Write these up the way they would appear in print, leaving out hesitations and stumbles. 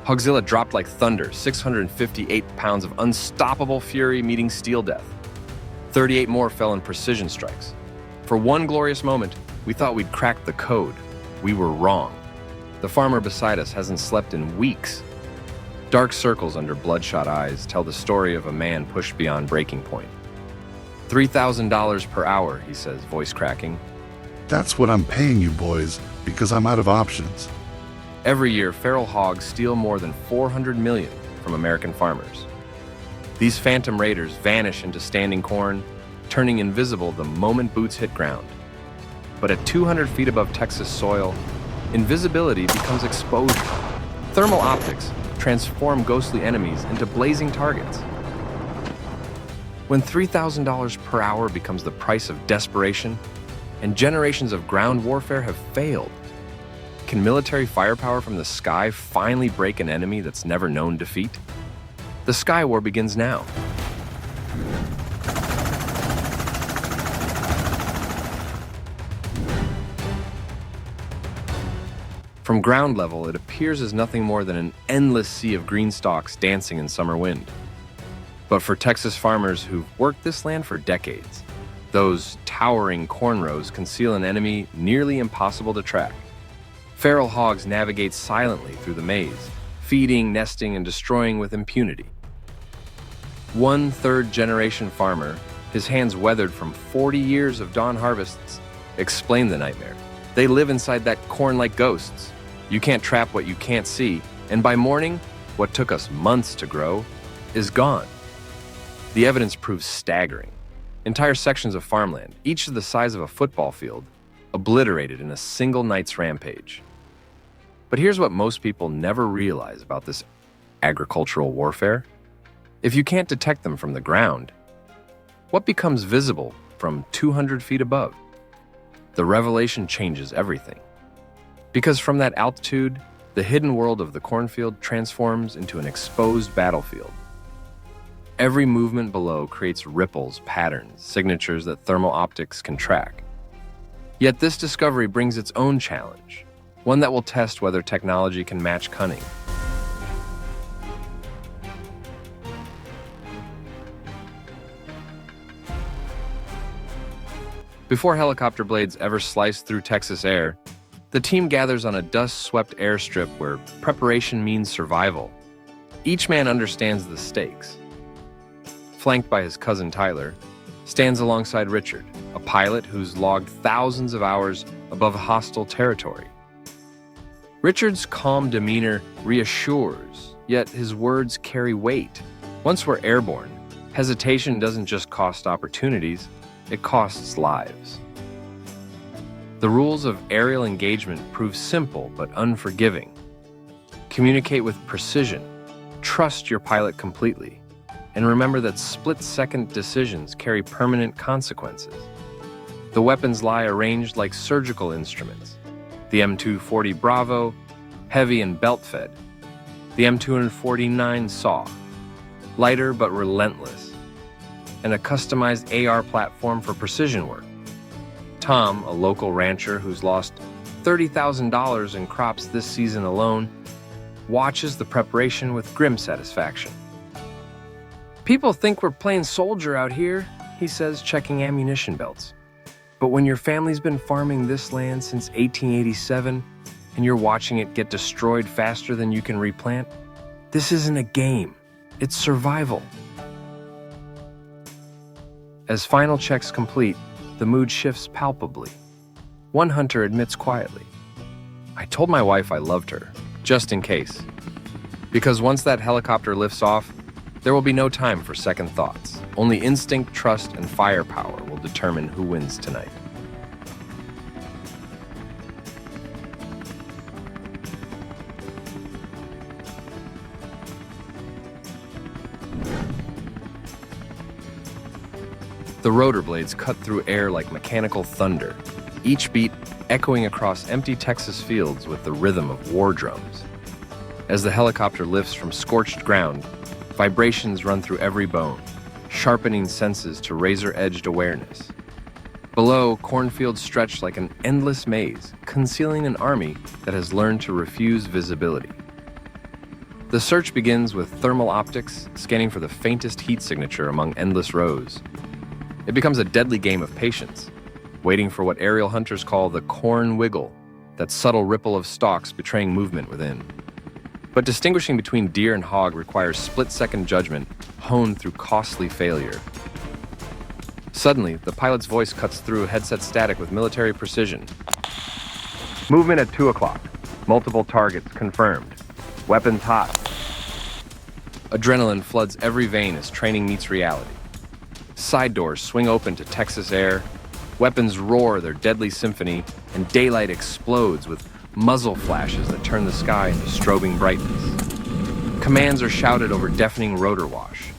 Hogzilla dropped like thunder, 658 pounds of unstoppable fury meeting steel death. 38 more fell in precision strikes. For one glorious moment, we thought we'd cracked the code. We were wrong. The farmer beside us hasn't slept in weeks. Dark circles under bloodshot eyes tell the story of a man pushed beyond breaking point. $3,000 per hour, he says, voice cracking. That's what I'm paying you boys, because I'm out of options. Every year, feral hogs steal more than 400 million from American farmers. These phantom raiders vanish into standing corn, turning invisible the moment boots hit ground. But at 200 feet above Texas soil, invisibility becomes exposure. Thermal optics transform ghostly enemies into blazing targets. When $3,000 per hour becomes the price of desperation, and generations of ground warfare have failed, can military firepower from the sky finally break an enemy that's never known defeat? The Sky War begins now. From ground level, it appears as nothing more than an endless sea of green stalks dancing in summer wind. But for Texas farmers who've worked this land for decades, those towering corn rows conceal an enemy nearly impossible to track. Feral hogs navigate silently through the maze, feeding, nesting, and destroying with impunity. One third-generation farmer, his hands weathered from 40 years of dawn harvests, explained the nightmare. They live inside that corn like ghosts. You can't trap what you can't see, and by morning, what took us months to grow is gone. The evidence proves staggering. Entire sections of farmland, each the size of a football field, obliterated in a single night's rampage. But here's what most people never realize about this agricultural warfare. If you can't detect them from the ground, what becomes visible from 200 feet above? The revelation changes everything. Because from that altitude, the hidden world of the cornfield transforms into an exposed battlefield. Every movement below creates ripples, patterns, signatures that thermal optics can track. Yet this discovery brings its own challenge, one that will test whether technology can match cunning. Before helicopter blades ever slice through Texas air, the team gathers on a dust-swept airstrip where preparation means survival. Each man understands the stakes. Flanked by his cousin Tyler, stands alongside Richard, a pilot who's logged thousands of hours above hostile territory. Richard's calm demeanor reassures, yet his words carry weight. Once we're airborne, hesitation doesn't just cost opportunities, it costs lives. The rules of aerial engagement prove simple but unforgiving. Communicate with precision, trust your pilot completely, and remember that split-second decisions carry permanent consequences. The weapons lie arranged like surgical instruments. The M240 Bravo, heavy and belt-fed. The M249 Saw, lighter but relentless. And a customized AR platform for precision work. Tom, a local rancher who's lost $30,000 in crops this season alone, watches the preparation with grim satisfaction. People think we're playing soldier out here, he says, checking ammunition belts. But when your family's been farming this land since 1887 and you're watching it get destroyed faster than you can replant, this isn't a game, it's survival. As final checks complete, the mood shifts palpably. One hunter admits quietly, "I told my wife I loved her, just in case. Because once that helicopter lifts off, there will be no time for second thoughts. Only instinct, trust, and firepower will determine who wins tonight." The rotor blades cut through air like mechanical thunder, each beat echoing across empty Texas fields with the rhythm of war drums. As the helicopter lifts from scorched ground, vibrations run through every bone, sharpening senses to razor-edged awareness. Below, cornfields stretch like an endless maze, concealing an army that has learned to refuse visibility. The search begins with thermal optics scanning for the faintest heat signature among endless rows. It becomes a deadly game of patience, waiting for what aerial hunters call the corn wiggle, that subtle ripple of stalks betraying movement within. But distinguishing between deer and hog requires split-second judgment honed through costly failure. Suddenly, the pilot's voice cuts through headset static with military precision. Movement at 2 o'clock. Multiple targets confirmed. Weapons hot. Adrenaline floods every vein as training meets reality. Side doors swing open to Texas air, weapons roar their deadly symphony, and daylight explodes with muzzle flashes that turn the sky into strobing brightness. Commands are shouted over deafening rotor wash,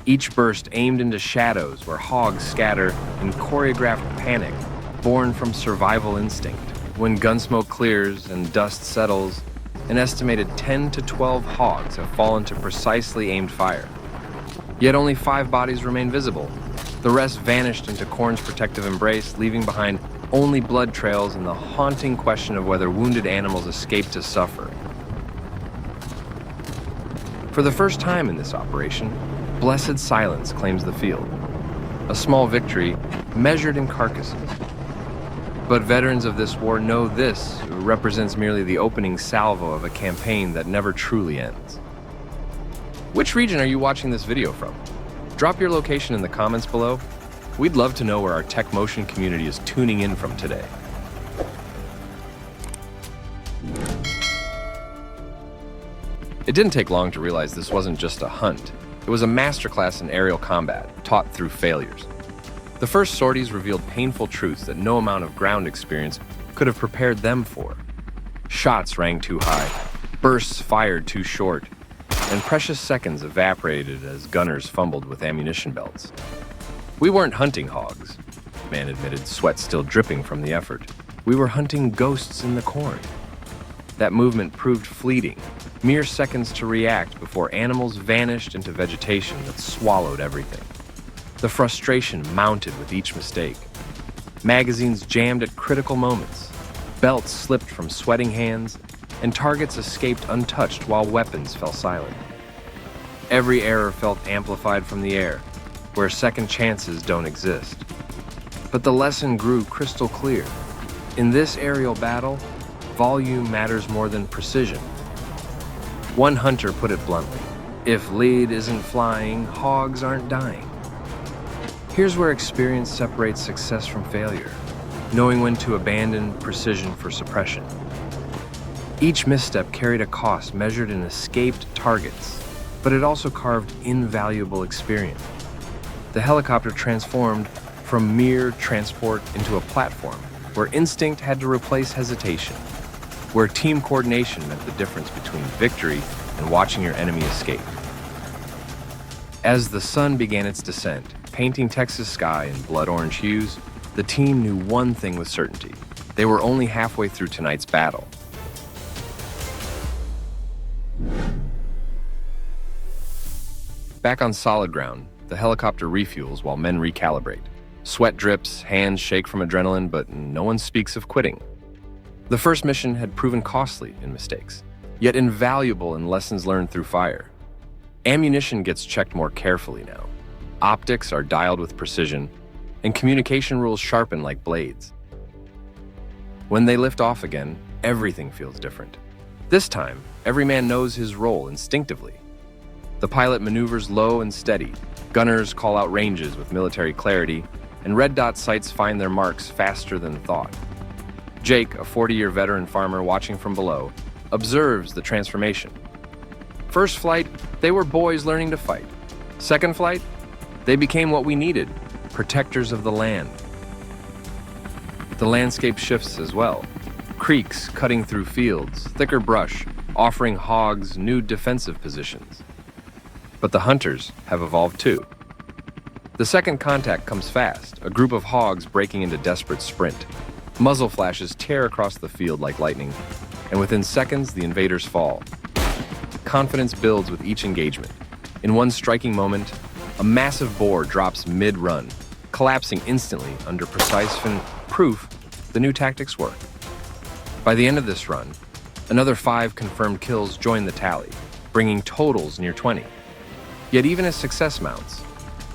each burst aimed into shadows where hogs scatter in choreographed panic born from survival instinct. When gunsmoke clears and dust settles, an estimated 10 to 12 hogs have fallen to precisely aimed fire. Yet only 5 bodies remain visible. The rest vanished into corn's protective embrace, leaving behind only blood trails and the haunting question of whether wounded animals escaped to suffer. For the first time in this operation, blessed silence claims the field. A small victory measured in carcasses. But veterans of this war know this represents merely the opening salvo of a campaign that never truly ends. Which region are you watching this video from? Drop your location in the comments below. We'd love to know where our Tech Motion community is tuning in from today. It didn't take long to realize this wasn't just a hunt. It was a masterclass in aerial combat, taught through failures. The first sorties revealed painful truths that no amount of ground experience could have prepared them for. Shots rang too high, bursts fired too short, and precious seconds evaporated as gunners fumbled with ammunition belts. We weren't hunting hogs, man admitted, sweat still dripping from the effort. We were hunting ghosts in the corn. That movement proved fleeting, mere seconds to react before animals vanished into vegetation that swallowed everything. The frustration mounted with each mistake. Magazines jammed at critical moments, belts slipped from sweating hands, and targets escaped untouched while weapons fell silent. Every error felt amplified from the air, where second chances don't exist. But the lesson grew crystal clear. In this aerial battle, volume matters more than precision. One hunter put it bluntly, if lead isn't flying, hogs aren't dying. Here's where experience separates success from failure, knowing when to abandon precision for suppression. Each misstep carried a cost measured in escaped targets, but it also carved invaluable experience. The helicopter transformed from mere transport into a platform where instinct had to replace hesitation, where team coordination meant the difference between victory and watching your enemy escape. As the sun began its descent, painting Texas sky in blood orange hues, the team knew one thing with certainty. They were only halfway through tonight's battle. Back on solid ground, the helicopter refuels while men recalibrate. Sweat drips, hands shake from adrenaline, but no one speaks of quitting. The first mission had proven costly in mistakes, yet invaluable in lessons learned through fire. Ammunition gets checked more carefully now. Optics are dialed with precision, and communication rules sharpen like blades. When they lift off again, everything feels different. This time, every man knows his role instinctively. The pilot maneuvers low and steady, gunners call out ranges with military clarity, and red dot sights find their marks faster than thought. Jake, a 40-year veteran farmer watching from below, observes the transformation. First flight, they were boys learning to fight. Second flight, they became what we needed, protectors of the land. The landscape shifts as well. Creeks cutting through fields, thicker brush, offering hogs new defensive positions. But the hunters have evolved too. The second contact comes fast, a group of hogs breaking into desperate sprint. Muzzle flashes tear across the field like lightning, and within seconds, the invaders fall. Confidence builds with each engagement. In one striking moment, a massive boar drops mid-run, collapsing instantly under precise proof the new tactics work. By the end of this run, another 5 confirmed kills join the tally, bringing totals near 20. Yet even as success mounts,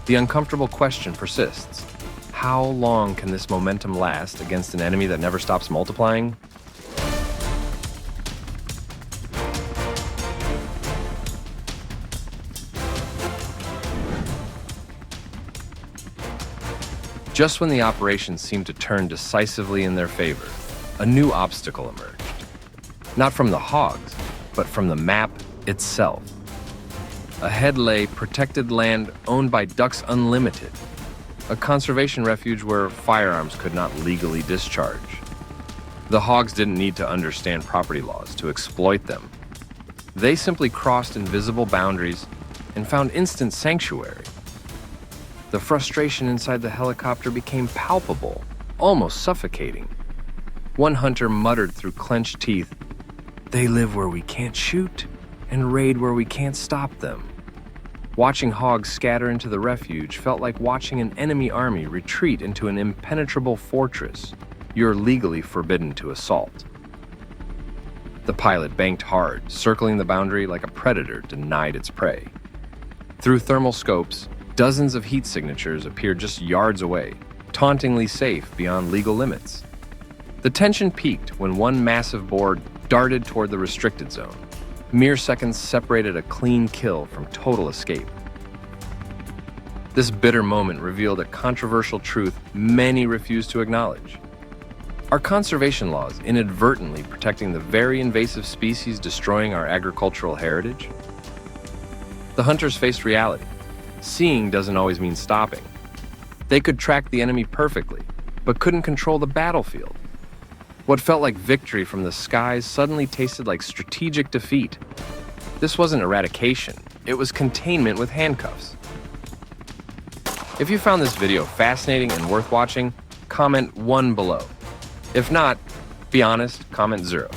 the uncomfortable question persists. How long can this momentum last against an enemy that never stops multiplying? Just when the operation seemed to turn decisively in their favor, a new obstacle emerged. Not from the hogs, but from the map itself. Ahead lay protected land owned by Ducks Unlimited, a conservation refuge where firearms could not legally discharge. The hogs didn't need to understand property laws to exploit them. They simply crossed invisible boundaries and found instant sanctuary. The frustration inside the helicopter became palpable, almost suffocating. One hunter muttered through clenched teeth, "They live where we can't shoot and raid where we can't stop them." Watching hogs scatter into the refuge felt like watching an enemy army retreat into an impenetrable fortress you're legally forbidden to assault. The pilot banked hard, circling the boundary like a predator denied its prey. Through thermal scopes, dozens of heat signatures appeared just yards away, tauntingly safe beyond legal limits. The tension peaked when one massive boar darted toward the restricted zone. Mere seconds separated a clean kill from total escape. This bitter moment revealed a controversial truth many refuse to acknowledge. Are conservation laws inadvertently protecting the very invasive species destroying our agricultural heritage? The hunters faced reality. Seeing doesn't always mean stopping. They could track the enemy perfectly, but couldn't control the battlefield. What felt like victory from the skies suddenly tasted like strategic defeat. This wasn't eradication, it was containment with handcuffs. If you found this video fascinating and worth watching, comment 1 below. If not, be honest, comment 0.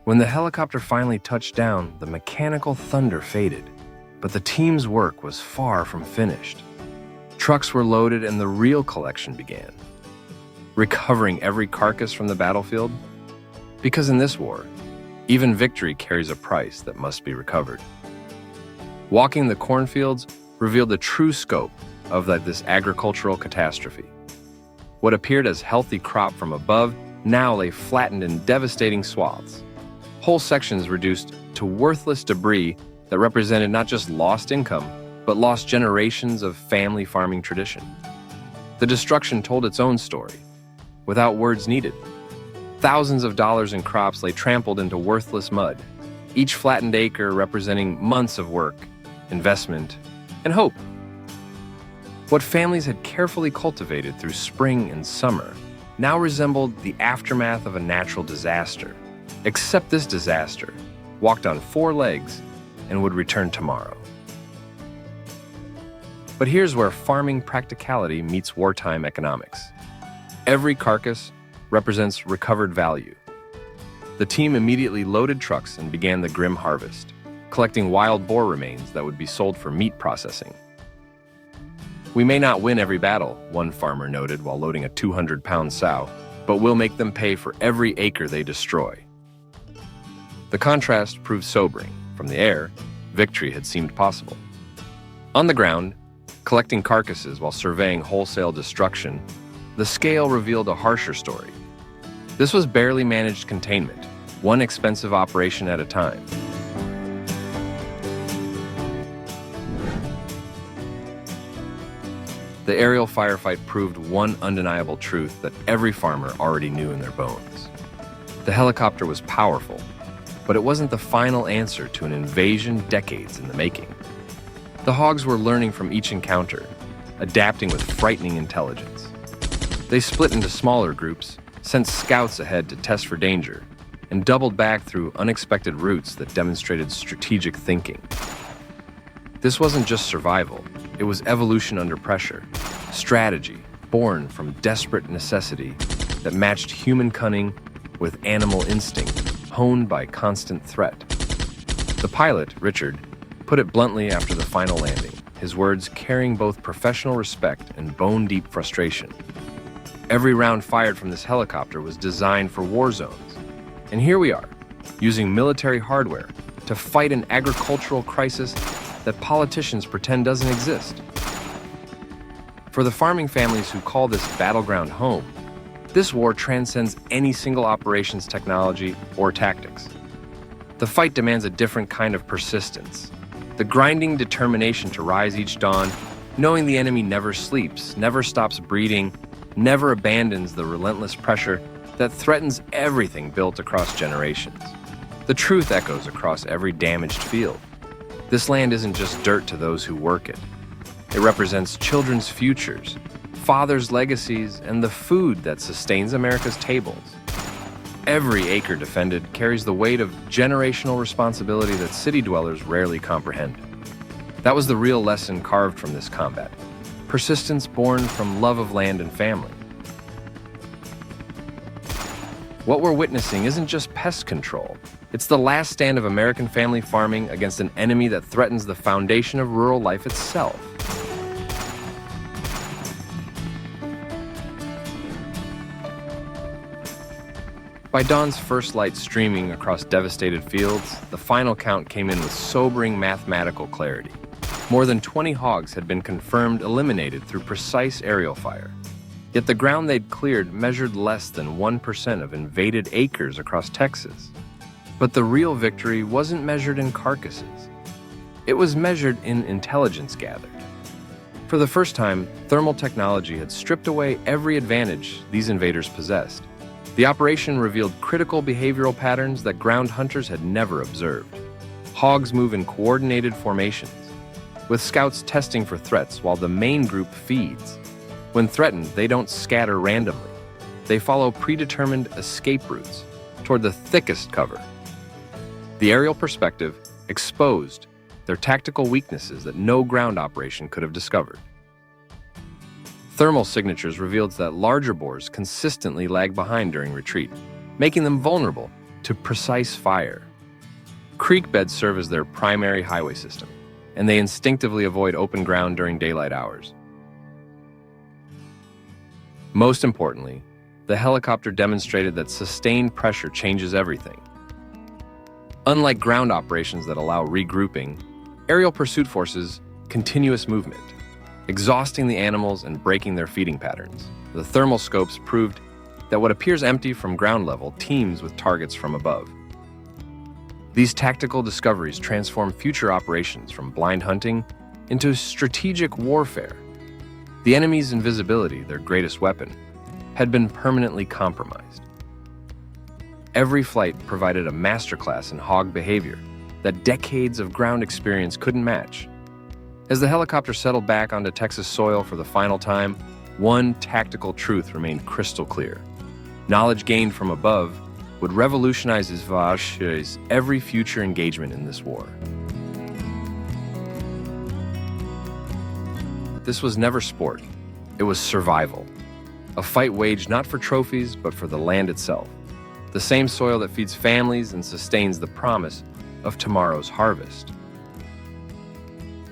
When the helicopter finally touched down, the mechanical thunder faded, but the team's work was far from finished. Trucks were loaded and the real collection began. Recovering every carcass from the battlefield? Because in this war, even victory carries a price that must be recovered. Walking the cornfields revealed the true scope of this agricultural catastrophe. What appeared as healthy crop from above now lay flattened in devastating swaths. Whole sections reduced to worthless debris that represented not just lost income, but lost generations of family farming tradition. The destruction told its own story, without words needed. Thousands of dollars in crops lay trampled into worthless mud, each flattened acre representing months of work, investment, and hope. What families had carefully cultivated through spring and summer now resembled the aftermath of a natural disaster. Except this disaster walked on 4 legs and would return tomorrow. But here's where farming practicality meets wartime economics. Every carcass represents recovered value. The team immediately loaded trucks and began the grim harvest, collecting wild boar remains that would be sold for meat processing. "We may not win every battle," one farmer noted while loading a 200-pound sow, "but we'll make them pay for every acre they destroy." The contrast proved sobering. From the air, victory had seemed possible. On the ground, collecting carcasses while surveying wholesale destruction, the scale revealed a harsher story. This was barely managed containment, one expensive operation at a time. The aerial firefight proved one undeniable truth that every farmer already knew in their bones. The helicopter was powerful, but it wasn't the final answer to an invasion decades in the making. The hogs were learning from each encounter, adapting with frightening intelligence. They split into smaller groups, sent scouts ahead to test for danger, and doubled back through unexpected routes that demonstrated strategic thinking. This wasn't just survival, it was evolution under pressure, strategy born from desperate necessity that matched human cunning with animal instinct, honed by constant threat. The pilot, Richard, put it bluntly after the final landing. his words carrying both professional respect and bone-deep frustration. Every round fired from this helicopter was designed for war zones. And here we are, using military hardware to fight an agricultural crisis that politicians pretend doesn't exist. For the farming families who call this battleground home, this war transcends any single operations technology or tactics. The fight demands a different kind of persistence, the grinding determination to rise each dawn, knowing the enemy never sleeps, never stops breeding, never abandons the relentless pressure that threatens everything built across generations. The truth echoes across every damaged field. This land isn't just dirt to those who work it. It represents children's futures, fathers' legacies, and the food that sustains America's tables. Every acre defended carries the weight of generational responsibility that city dwellers rarely comprehend. That was the real lesson carved from this combat. Persistence born from love of land and family. What we're witnessing isn't just pest control. It's the last stand of American family farming against an enemy that threatens the foundation of rural life itself. By dawn's first light streaming across devastated fields, the final count came in with sobering mathematical clarity. More than 20 hogs had been confirmed eliminated through precise aerial fire. Yet the ground they'd cleared measured less than 1% of invaded acres across Texas. But the real victory wasn't measured in carcasses. It was measured in intelligence gathered. For the first time, thermal technology had stripped away every advantage these invaders possessed. The operation revealed critical behavioral patterns that ground hunters had never observed. Hogs move in coordinated formations, with scouts testing for threats while the main group feeds. When threatened, they don't scatter randomly. They follow predetermined escape routes toward the thickest cover. The aerial perspective exposed their tactical weaknesses that no ground operation could have discovered. Thermal signatures revealed that larger boars consistently lag behind during retreat, making them vulnerable to precise fire. Creek beds serve as their primary highway system, and they instinctively avoid open ground during daylight hours. Most importantly, the helicopter demonstrated that sustained pressure changes everything. Unlike ground operations that allow regrouping, aerial pursuit forces continuous movement, exhausting the animals and breaking their feeding patterns. The thermal scopes proved that what appears empty from ground level teams with targets from above. These tactical discoveries transform future operations from blind hunting into strategic warfare. The enemy's invisibility, their greatest weapon, had been permanently compromised. Every flight provided a masterclass in hog behavior that decades of ground experience couldn't match. As the helicopter settled back onto Texas soil for the final time, one tactical truth remained crystal clear. Knowledge gained from above would revolutionize his every future engagement in this war. This was never sport. It was survival. A fight waged not for trophies, but for the land itself. The same soil that feeds families and sustains the promise of tomorrow's harvest.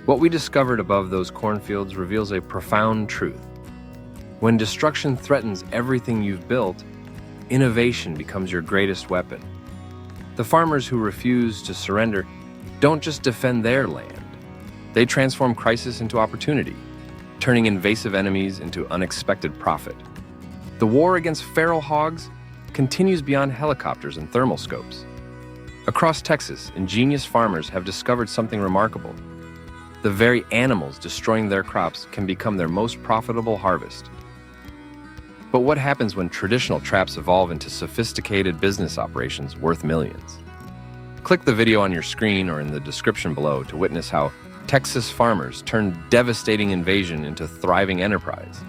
What we discovered above those cornfields reveals a profound truth. When destruction threatens everything you've built, innovation becomes your greatest weapon. The farmers who refuse to surrender don't just defend their land. They transform crisis into opportunity, turning invasive enemies into unexpected profit. The war against feral hogs continues beyond helicopters and thermal scopes. Across Texas, ingenious farmers have discovered something remarkable. The very animals destroying their crops can become their most profitable harvest. But what happens when traditional traps evolve into sophisticated business operations worth millions? Click the video on your screen or in the description below to witness how Texas farmers turn devastating invasion into thriving enterprise,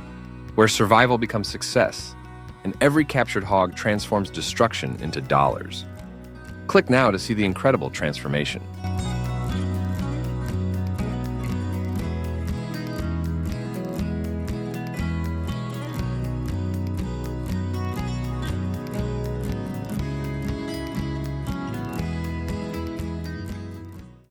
where survival becomes success, and every captured hog transforms destruction into dollars. Click now to see the incredible transformation.